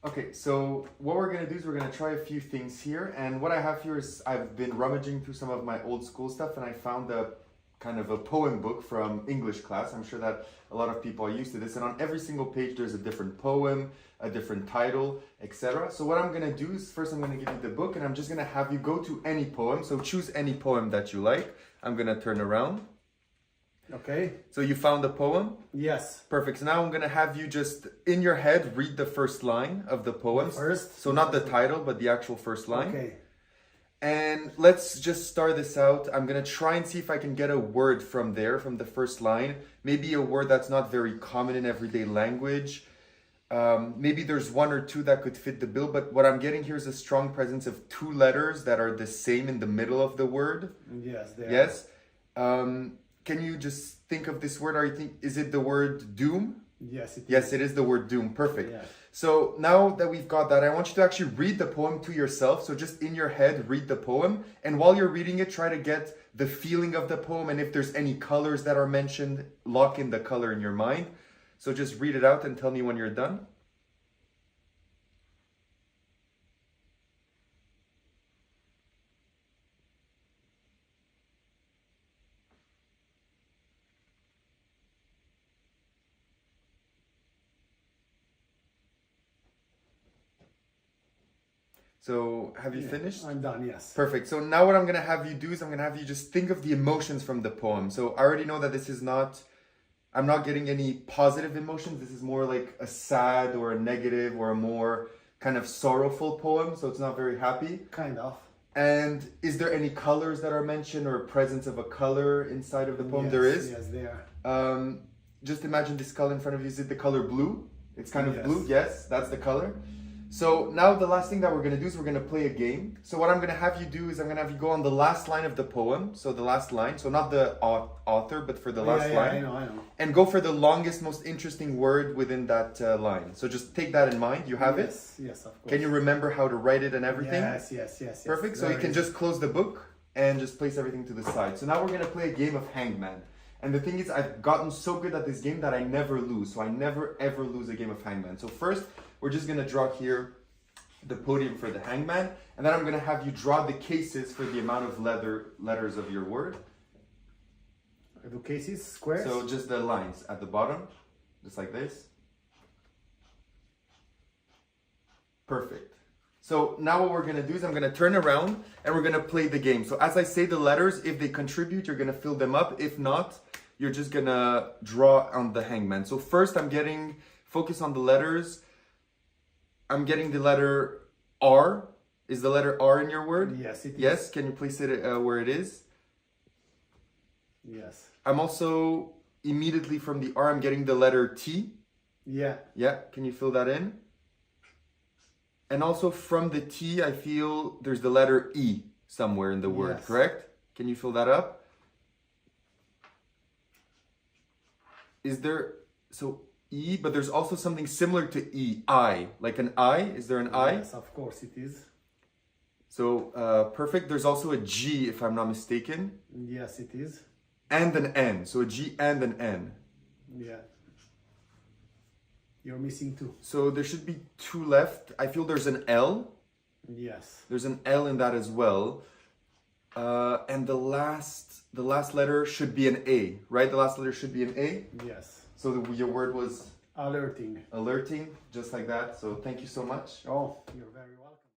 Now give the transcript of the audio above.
Okay, so what we're gonna do is we're gonna try a few things here, and what I have here is I've been rummaging through some of my old school stuff, and I found a kind of a poem book from English class. I'm sure that a lot of people are used to this, and on every single page there's a different poem, a different title, etc. So what I'm gonna do is first I'm gonna give you the book, and I'm just gonna have you go to any poem. So choose any poem that you like. I'm gonna turn around. Okay. So you found the poem? Yes. Perfect. So now I'm gonna have you just in your head read the first line of the poem. First? So not the title, but the actual first line. Okay. And let's just start this out. I'm gonna try and see if I can get a word from there, from the first line. Maybe a word that's not very common in everyday language. Maybe there's one or two that could fit the bill, but what I'm getting here is a strong presence of two letters that are the same in the middle of the word. Yes. Yes. Can you just think of this word? Is it the word doom? Yes. Yes, it is the word doom. Perfect. Yeah. So now that we've got that, I want you to actually read the poem to yourself. So just in your head, read the poem. And while you're reading it, try to get the feeling of the poem. And if there's any colors that are mentioned, lock in the color in your mind. So just read it out and tell me when you're done. So have you finished? I'm done, yes. Perfect. So now what I'm going to have you do is I'm going to have you just think of the emotions from the poem. So I already know that this is not, I'm not getting any positive emotions. This is more like a sad or a negative or a more kind of sorrowful poem. So it's not very happy. Kind of. And is there any colors that are mentioned or a presence of a color inside of the poem? Yes, there is. Yes, there. Just imagine this color in front of you. Is it the color blue? It's kind of Yes. blue. Yes, that's the color. So now the last thing that we're going to do is we're going to play a game. So what I'm going to have you do is I'm going to have you go on the last line of the poem. So the last line. So not the author, but for the last line. I know. And go for the longest, most interesting word within that line. So just take that in mind. You have it? Yes, of course. Can you remember how to write it and everything? Yes. Perfect. So you can just close the book and just place everything to the side. So now we're going to play a game of Hangman. And the thing is, I've gotten so good at this game that I never lose. So I never ever lose a game of Hangman. So first, we're just going to draw here the podium for the hangman, and then I'm going to have you draw the cases for the amount of letters of your word. I do cases, squares? So just the lines at the bottom, just like this. Perfect. So now what we're going to do is I'm going to turn around and we're going to play the game. So as I say the letters, if they contribute, you're going to fill them up. If not, you're just going to draw on the hangman. So first focus on the letters. I'm getting the letter R. Is the letter R in your word? Yes, it is. Yes, can you place it where it is? Yes. I'm also, immediately from the R, I'm getting the letter T. Yeah. Yeah, can you fill that in? And also from the T, I feel there's the letter E somewhere in the word, Yes. correct? Can you fill that up? Is there, so E, but there's also something similar to E, I, like an I. Is there an I? Yes, of course it is. So perfect. There's also a G, if I'm not mistaken. Yes, it is. And an N. So a G and an N. Yeah. You're missing two. So there should be two left. I feel there's an L. Yes. There's an L in that as well. And the last letter should be an A, right? The last letter should be an A. Yes. So your word was Alerting. alerting, just like that. So thank you so much. Oh, you're very welcome.